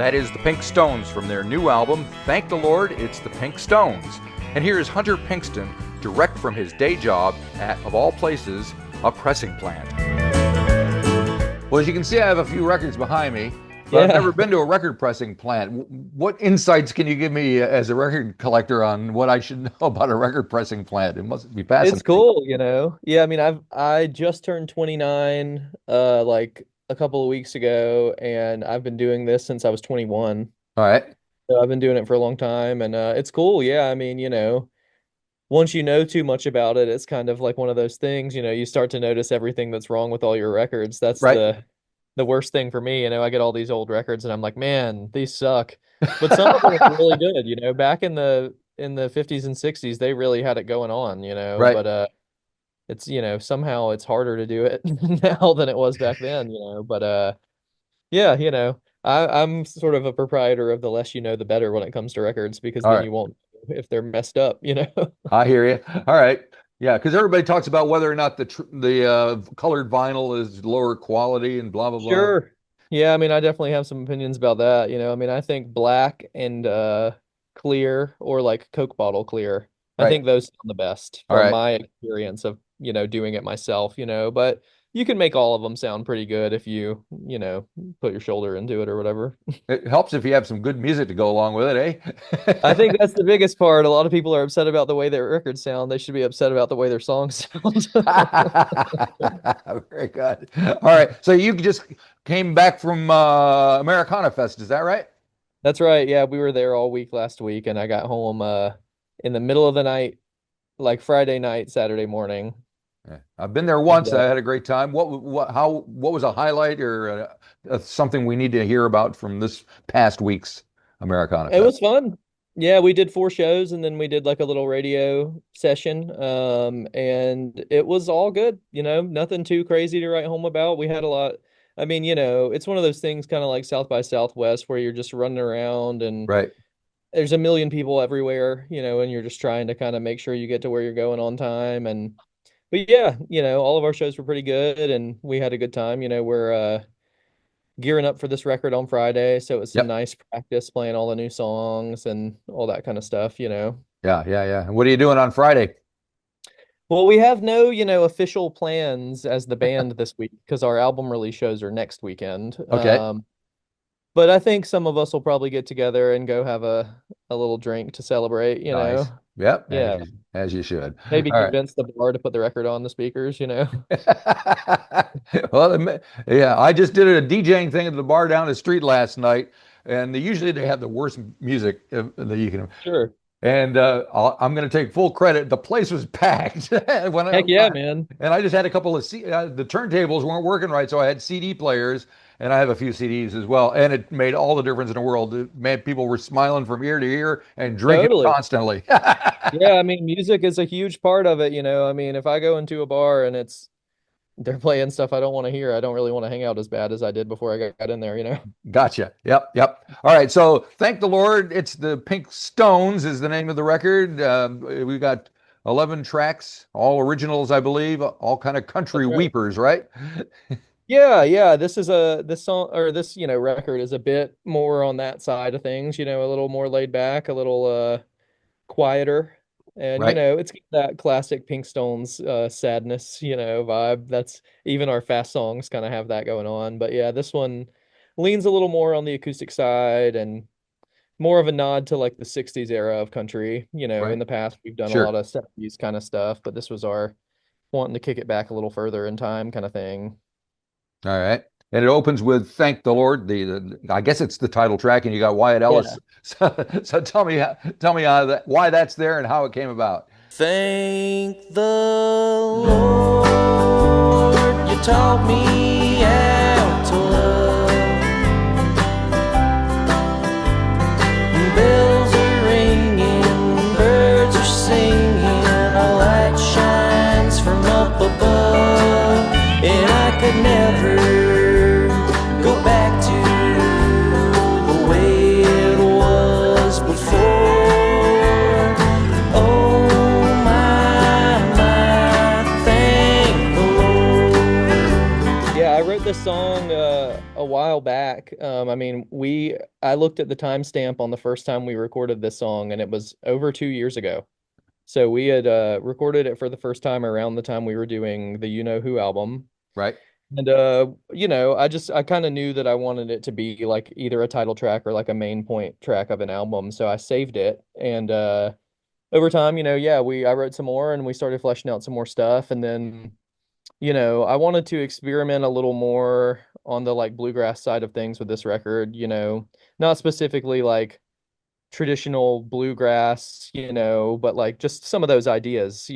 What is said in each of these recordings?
That is the Pink Stones from their new album, Thank the Lord, It's the Pink Stones. And here is Hunter Pinkston, direct from his day job at, of all places, a pressing plant. Well, as you can see, I have a few records behind me, but I've never been to a record pressing plant. What insights can you give me as a record collector on what I should know about a record pressing plant? It must be fascinating. It's cool, Yeah, I mean, I just turned 29 like a couple of weeks ago, and I've been doing this since I was 21. All right. So I've been doing it for a long time, and it's cool. Yeah, I mean, once you know too much about it, it's kind of like one of those things, you start to notice everything that's wrong with all your records. That's Right. the worst thing for me. I get all these old records and I'm like, man, these suck. But some of them are really good, back in the 50s and 60s, they really had it going on, Right. but it's, somehow it's harder to do it now than it was back then, but yeah, I'm sort of a proprietor of the less you know, the better when it comes to records, because All then right. you won't know if they're messed up. I hear you. All right. Yeah, because everybody talks about whether or not the colored vinyl is lower quality and blah blah blah. Sure. Yeah, I mean, I definitely have some opinions about that. I mean, I think black and clear, or like Coke bottle clear, I Right. think those sound the best All from right. my experience of, doing it myself, but you can make all of them sound pretty good if you put your shoulder into it or whatever. It helps if you have some good music to go along with it, I eh? think that's the biggest part. A lot of people are upset about the way their records sound. They should be upset about the way their songs sound. Very good. All right. So you just came back from Americana Fest, is that right? That's right. Yeah, we were there all week last week, and I got home in the middle of the night, like Friday night, Saturday morning. Yeah. I've been there And once. I had a great time. What was a highlight or something we need to hear about from this past week's Americana it Fest? was fun. Yeah, we did 4 shows, and then we did like a little radio session. And it was all good, nothing too crazy to write home about. We had a lot. I mean, it's one of those things kind of like South by Southwest where you're just running around and Right. there's a million people everywhere, and you're just trying to kind of make sure you get to where you're going on time. And but yeah, all of our shows were pretty good and we had a good time. We're gearing up for this record on Friday, so it was some Yep. nice practice playing all the new songs and all that kind of stuff. Yeah, yeah, yeah. And what are you doing on Friday? Well, we have no, official plans as the band this week because our album release shows are next weekend. Okay. But I think some of us will probably get together and go have a little drink to celebrate. Nice. Yep. Yeah. As you should. Maybe All right. convince the bar to put the record on the speakers. Well, yeah, I just did a DJing thing at the bar down the street last night, and usually they have the worst music that you can. Sure. And I'm going to take full credit. The place was packed Heck yeah, man. and I just had a couple of the turntables weren't working right, so I had CD players, and I have a few CDs as well, and it made all the difference in the world. People were smiling from ear to ear and drinking Totally. constantly. Yeah, I mean, music is a huge part of it. I mean, if I go into a bar and they're playing stuff I don't want to hear, I don't really want to hang out as bad as I did before I got in there. Gotcha. Yep, yep. All right. So thank the Lord. It's the Pink Stones is the name of the record. We've got 11 tracks, all originals, I believe, all kind of country That's right. weepers, right? Yeah, yeah. This song or this, record is a bit more on that side of things, a little more laid back, a little quieter. And Right. it's got that classic Pink Stones sadness, vibe. That's even our fast songs kind of have that going on. But yeah, this one leans a little more on the acoustic side and more of a nod to like the 60s era of country. In Right. the past we've done a Sure. lot of 70s kind of stuff, but this was our wanting to kick it back a little further in time kind of thing. All right. And it opens with "Thank the Lord." I guess it's the title track, and you got Wyatt Yeah. Ellis. So tell me why that's there and how it came about. Thank the Lord, you taught me how to love. Bells are ringing, birds are singing, a light shines from up above, and I could never go back to the way it was before. Oh my, thank the Lord. Yeah, I wrote this song a while back. I looked at the timestamp on the first time we recorded this song, and it was over 2 years ago. So we had recorded it for the first time around the time we were doing the You Know Who album. Right. And I kind of knew that I wanted it to be like either a title track or like a main point track of an album. So I saved it, and over time, I wrote some more and we started fleshing out some more stuff, and then I wanted to experiment a little more on the like bluegrass side of things with this record, not specifically like traditional bluegrass, but like just some of those ideas.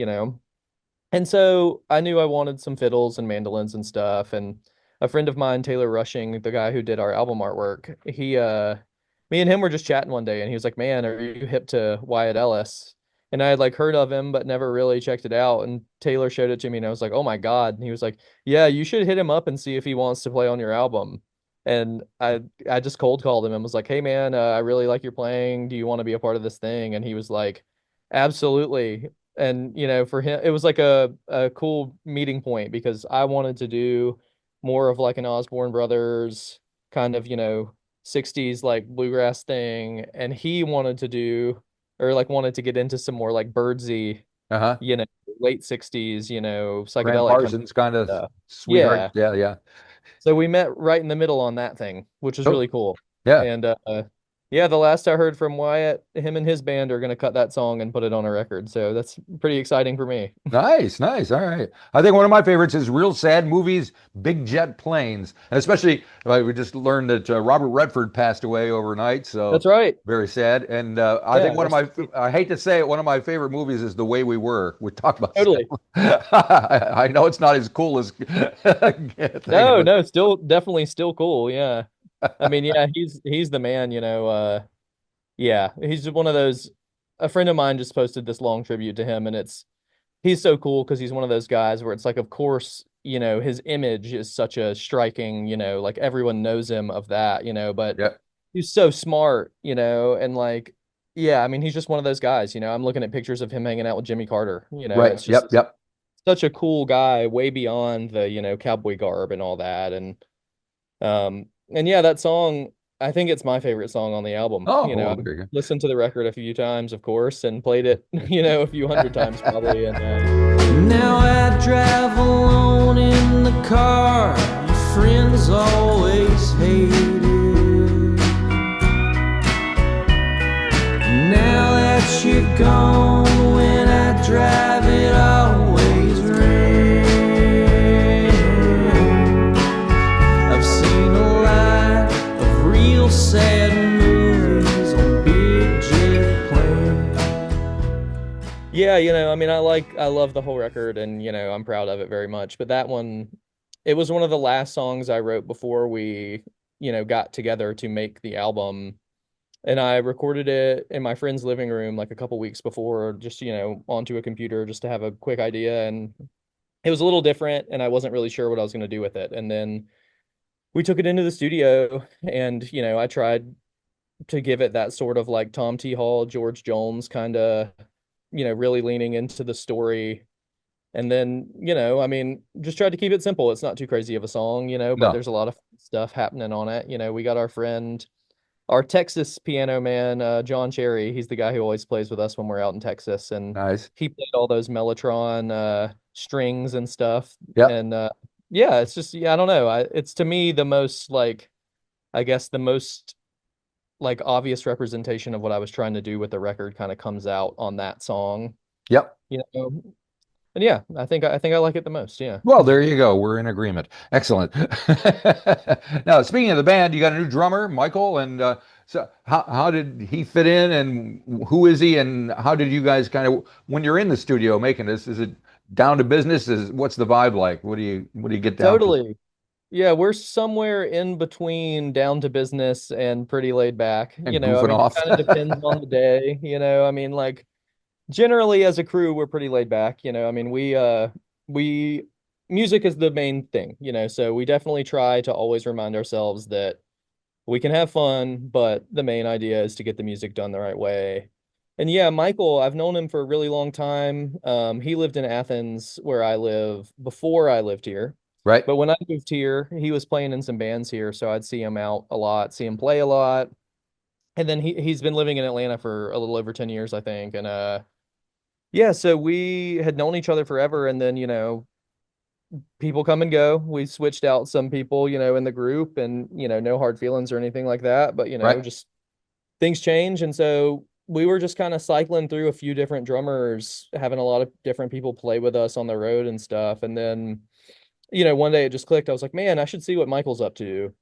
And so I knew I wanted some fiddles and mandolins and stuff. And a friend of mine, Taylor Rushing, the guy who did our album artwork, me and him were just chatting one day, and he was like, "Man, are you hip to Wyatt Ellis?" And I had like heard of him, but never really checked it out. And Taylor showed it to me, and I was like, "Oh my God!" And he was like, "Yeah, you should hit him up and see if he wants to play on your album." And I just cold called him and was like, "Hey man, I really like your playing. Do you want to be a part of this thing?" And he was like, "Absolutely." And for him it was like a cool meeting point because I wanted to do more of like an Osborne Brothers kind of 60s like bluegrass thing, and he wanted to do or like wanted to get into some more like birdsy Uh-huh. you know late 60s Graham psychedelic kind of Parsons kind of stuff. sweetheart. Yeah, Yeah, yeah. so we met right in the middle on that thing, which was Oh, really cool. yeah. And yeah, the last I heard from Wyatt, him and his band are going to cut that song and put it on a record. So that's pretty exciting for me. Nice, nice. All right. I think one of my favorites is Real Sad Movies, Big Jet Planes. And especially, we just learned that Robert Redford passed away overnight. So That's right. very sad. And I think Yeah, rest in peace. I hate to say it, one of my favorite movies is The Way We Were. We talked about Totally. I know it's not as cool as thing, No, but no, still definitely still cool. Yeah. I mean, yeah, he's the man. Yeah, he's one of those. A friend of mine just posted this long tribute to him, and he's so cool because he's one of those guys where it's like, of course, his image is such a striking, like everyone knows him of that, but yeah, he's so smart, and like, yeah, I mean, he's just one of those guys, I'm looking at pictures of him hanging out with Jimmy Carter, right. it's Yep, just yep. such a cool guy, way beyond the, cowboy garb and all that. And yeah, that song, I think it's my favorite song on the album. Oh, well, I've there you go. listened to the record a few times, of course, and played it, a few hundred times probably. And Now I drive alone in the car your friends always hated. Now that you're gone, when I drive it always rains. I've seen a lot of real sad movies on big jet planes. yeah, I mean, I love the whole record, and I'm proud of it very much. But that one, it was one of the last songs I wrote before we, got together to make the album. And I recorded it in my friend's living room like a couple weeks before, just, onto a computer just to have a quick idea. And it was a little different, and I wasn't really sure what I was going to do with it. And then we took it into the studio, and, I tried to give it that sort of like Tom T. Hall, George Jones kind of, really leaning into the story. And then, I mean, just tried to keep it simple. It's not too crazy of a song, but No, there's a lot of stuff happening on it. We got our Texas piano man, John Cherry. He's the guy who always plays with us when we're out in Texas, and nice. he played all those Mellotron strings and stuff. Yep. And yeah, it's just I don't know. It's to me the most like I guess the most like obvious representation of what I was trying to do with the record kind of comes out on that song. Yep. You know, and yeah, I think I like it the most. Yeah. Well, there you go. We're in agreement. Excellent. Now, speaking of the band, you got a new drummer, Michael, and so how did he fit in, and who is he, and how did you guys kind of when you're in the studio making this? Is it down to business? What's the vibe like? What do you get down to? Totally. Yeah, we're somewhere in between down to business and pretty laid back. And I goofing mean, it off. kind of depends on the day. I mean, like generally as a crew, we're pretty laid back. I mean, we music is the main thing. So we definitely try to always remind ourselves that we can have fun, but the main idea is to get the music done the right way. And yeah, Michael, I've known him for a really long time. He lived in Athens, where I live, before I lived here. Right. But when I moved here, he was playing in some bands here, so I'd see him out a lot, see him play a lot. And then he's been living in Atlanta for a little over 10 years, I think. And yeah, so we had known each other forever, and then, people come and go. We switched out some people, in the group, and, no hard feelings or anything like that, but, Right. just things change. And so we were just kind of cycling through a few different drummers, having a lot of different people play with us on the road and stuff. And then, one day it just clicked. I was like, man, I should see what Michael's up to.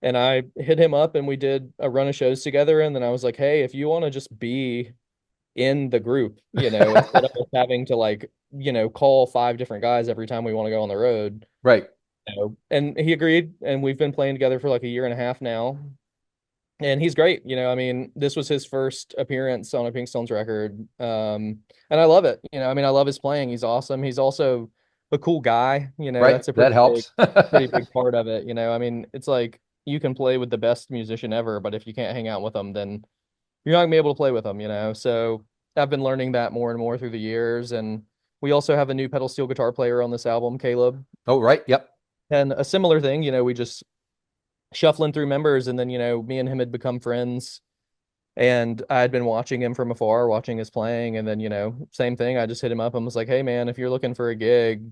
And I hit him up and we did a run of shows together. And then I was like, hey, if you want to just be in the group, instead of us having to like, call 5 different guys every time we want to go on the road. Right. And he agreed. And we've been playing together for like a year and a half now. And he's great. I mean, this was his first appearance on a Pinkstones record. And I love it. I love his playing. He's awesome. He's also a cool guy. Right. That's a That helps. pretty big part of it. I mean, it's like you can play with the best musician ever, but if you can't hang out with them, then you're not gonna be able to play with them. So I've been learning that more and more through the years. And we also have a new pedal steel guitar player on this album, Caleb. Oh, right. Yep. And a similar thing, we just shuffling through members, and then me and him had become friends, and I had been watching him from afar, watching his playing. And then same thing, I just hit him up and was like, hey man, if you're looking for a gig.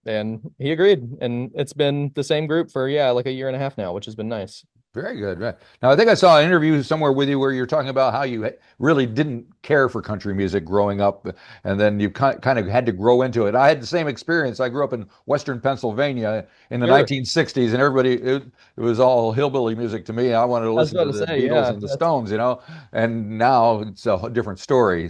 And he agreed, and it's been the same group for like a year and a half now, which has been nice. Very good. Right. Now, I think I saw an interview somewhere with you where you're talking about how you really didn't care for country music growing up, and then you kind of had to grow into it. I had the same experience. I grew up in Western Pennsylvania in the Sure. 1960s, and it was all hillbilly music to me. I wanted to I was listen about to to the say, Beatles yeah, and the that's Stones, and now it's a different story.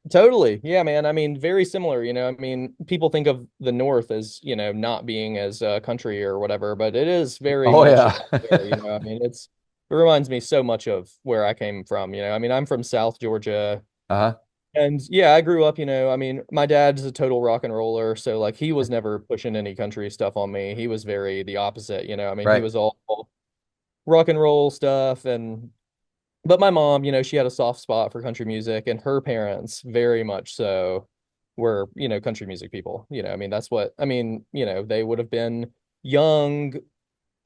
totally. Yeah, man. I mean, very similar, I mean, people think of the North as, not being as country or whatever, but it is very Oh, much yeah. there, I mean, it reminds me so much of where I came from, I mean, I'm from South Georgia. Uh-huh. And yeah, I grew up, I mean, my dad's a total rock and roller, so like he was never pushing any country stuff on me. He was very the opposite, I mean, he Right. was all rock and roll stuff. And but my mom, she had a soft spot for country music, and her parents very much so were, country music people. I mean, that's what I mean, they would have been young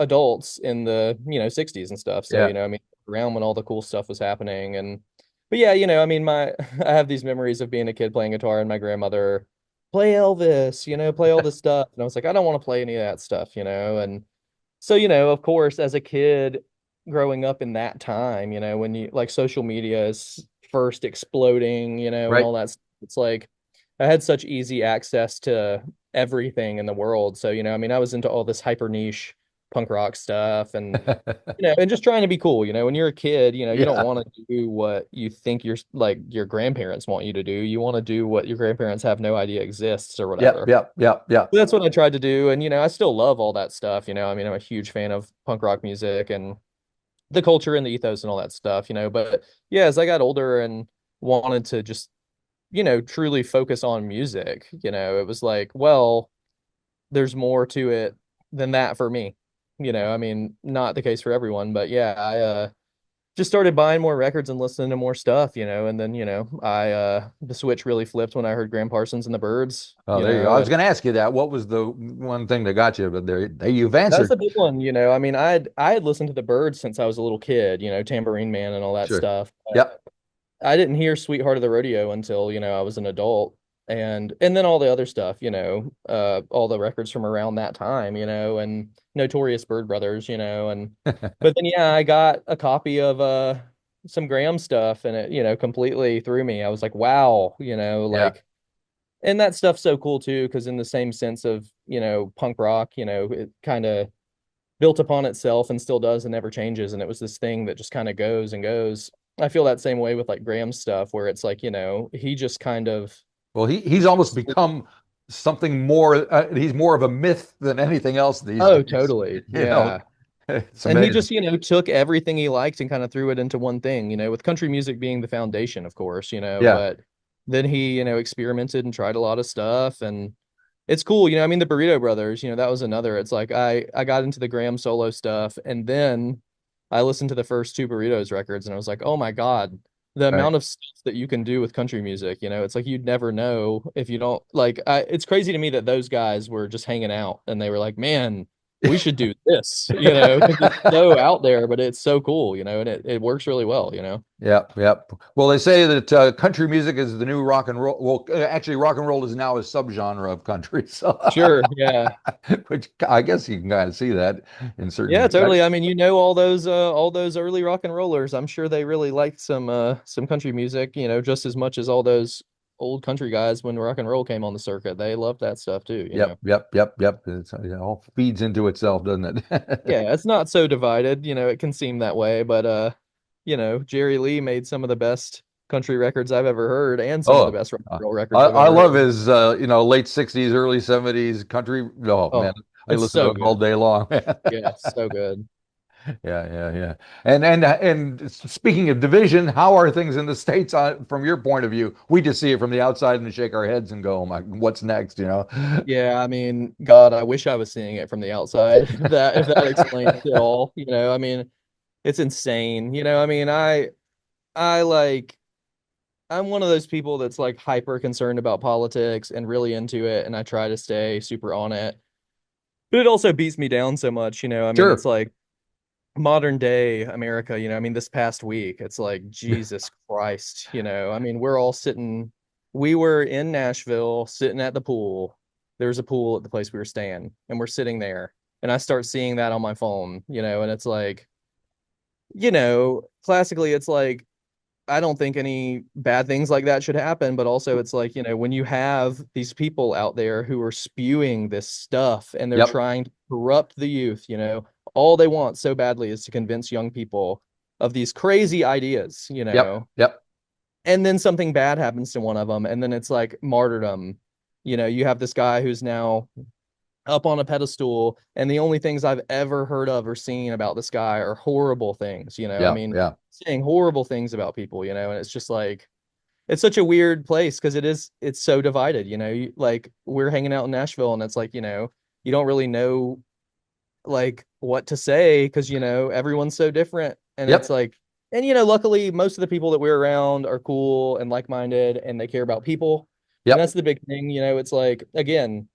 adults in the, 60s and stuff. So, Yeah. I mean, around when all the cool stuff was happening. And but yeah, I mean, my I have these memories of being a kid playing guitar and my grandmother play Elvis, play all this stuff. And I was like, I don't want to play any of that stuff, and so, of course, as a kid growing up in that time, when you like social media is first exploding, and Right. all that, it's like I had such easy access to everything in the world. So, I mean, I was into all this hyper niche punk rock stuff, and and just trying to be cool. When you're a kid, you don't Yeah. want to do what you think your grandparents want you to do. You want to do what your grandparents have no idea exists or Yep. whatever. Yep. Yep. Yep. That's what I tried to do. And, I still love all that stuff. I mean, I'm a huge fan of punk rock music and the culture and the ethos and all that stuff, but yeah, as I got older and wanted to just, truly focus on music, it was like, well, there's more to it than that for me. I mean, not the case for everyone, but yeah, I just started buying more records and listening to more stuff, and then, I the switch really flipped when I heard Graham Parsons and the Birds, Oh, there you go. I was going to ask you that. What was the one thing that got you? But you've that's answered. a big one, I mean, I had listened to the Birds since I was a little kid, Tambourine Man and all that Sure. stuff. Yep. I didn't hear Sweetheart of the Rodeo until, I was an adult. And then all the other stuff, all the records from around that time, and Notorious Bird Brothers, and but then yeah, I got a copy of some Graham stuff, and it, completely threw me. I was like, wow, Yeah. like, and that stuff's so cool too, because in the same sense of, punk rock, it kind of built upon itself and still does and never changes. And it was this thing that just kind of goes and goes. I feel that same way with like Graham's stuff, where it's like, he just kind of, Well, he's almost become something more. He's more of a myth than anything else these oh, days. totally. You know, Yeah. it's And he amazing. just, took everything he liked and kind of threw it into one thing, with country music being the foundation, of course, Yeah. but then he, experimented and tried a lot of stuff. And it's cool. I mean, the Burrito Brothers, that was another. It's like I got into the Graham solo stuff, and then I listened to the first two Burritos records, and I was like, oh my God, the Right. amount of stuff that you can do with country music, it's like you'd never know if you don't like it's crazy to me that those guys were just hanging out and they were like, man, we should do this, 'cause it's so out there, but it's so cool, and it works really well. Yep, yep. Well, they say that country music is the new rock and roll. Well, actually, rock and roll is now a subgenre of country. So, Sure, yeah. which I guess you can kind of see that in certain Yeah, totally. respects. I mean, all those early rock and rollers. I'm sure they really liked some country music, just as much as all those old country guys when rock and roll came on the circuit. They loved that stuff too. Yep, yep, yep, yep. It all feeds into itself, doesn't it? Yeah, it's not so divided, it can seem that way, but Jerry Lee made some of the best country records I've ever heard and some of the Oh, best rock and uh, roll I, records I've I ever love heard. his, late 60s, early 70s country. Oh, man, Oh, I it's listen to so it all good. day long. Yeah, so good. Yeah, yeah, yeah. And speaking of division, how are things in the States from your point of view? We just see it from the outside and shake our heads and go, "Oh my, what's next?" Yeah, I mean, God, I wish I was seeing it from the outside. If that explains it all, I mean, it's insane. I mean, I like I'm one of those people that's like hyper concerned about politics and really into it, and I try to stay super on it. But it also beats me down so much. I mean, it's Sure. like modern day America. I mean, this past week, it's like Jesus Christ. I mean, we were in Nashville sitting at the pool. There's a pool at the place we were staying, and we're sitting there, and I start seeing that on my phone, and it's like, classically, it's like, I don't think any bad things like that should happen, but also it's like, when you have these people out there who are spewing this stuff and they're Yep. trying to corrupt the youth, all they want so badly is to convince young people of these crazy ideas. Yep. Yep. And then something bad happens to one of them, and then it's like martyrdom. You have this guy who's now up on a pedestal, and the only things I've ever heard of or seen about this guy are horrible things. I Yeah. mean, Yeah. saying horrible things about people, and it's just like it's such a weird place because it's so divided. Like we're hanging out in Nashville, and it's like, you don't really know like what to say because everyone's so different, and it's Yep. like, and luckily most of the people that we're around are cool and like-minded and they care about people, and Yep. that's the big thing. It's like, again,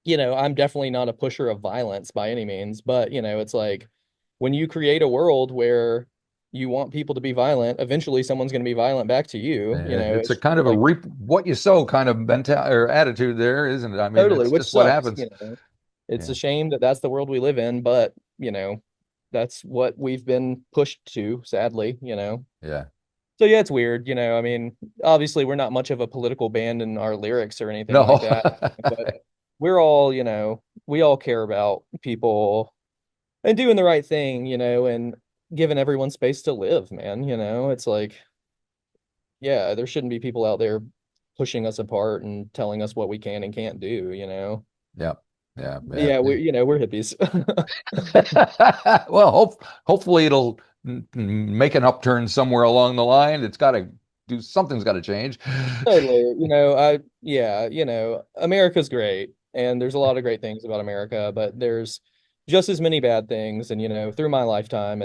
I'm definitely not a pusher of violence by any means, but it's like when you create a world where you want people to be violent, eventually someone's going to be violent back to you. It's a It's kind of a like reap what you sow kind of mental or attitude there, isn't it? I mean, totally, it's which just what sucks. happens. It's Yeah. a shame that that's the world we live in, but that's what we've been pushed to, sadly. Yeah. So yeah, it's weird. I mean, obviously we're not much of a political band in our lyrics or anything No. like that, but we're all, we all care about people and doing the right thing, and giving everyone space to live, man. It's like, yeah, there shouldn't be people out there pushing us apart and telling us what we can and can't do. Yeah. Yeah. Yeah. Yeah, we're hippies. Well, hopefully it'll make an upturn somewhere along the line. It's got to do something's got to change. Totally. America's great and there's a lot of great things about America, but there's just as many bad things. And, through my lifetime,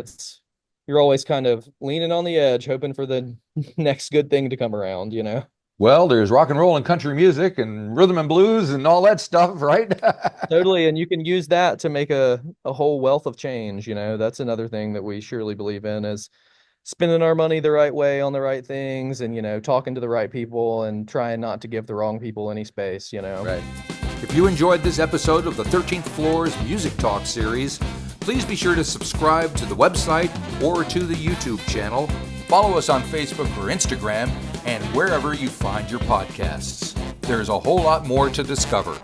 you're always kind of leaning on the edge, hoping for the next good thing to come around. Well, there's rock and roll and country music and rhythm and blues and all that stuff, right? Totally. And you can use that to make a whole wealth of change. That's another thing that we surely believe in is spending our money the right way on the right things and, talking to the right people and trying not to give the wrong people any space. Right. If you enjoyed this episode of the 13th Floor's Music Talk series, please be sure to subscribe to the website or to the YouTube channel. Follow us on Facebook or Instagram and wherever you find your podcasts. There's a whole lot more to discover.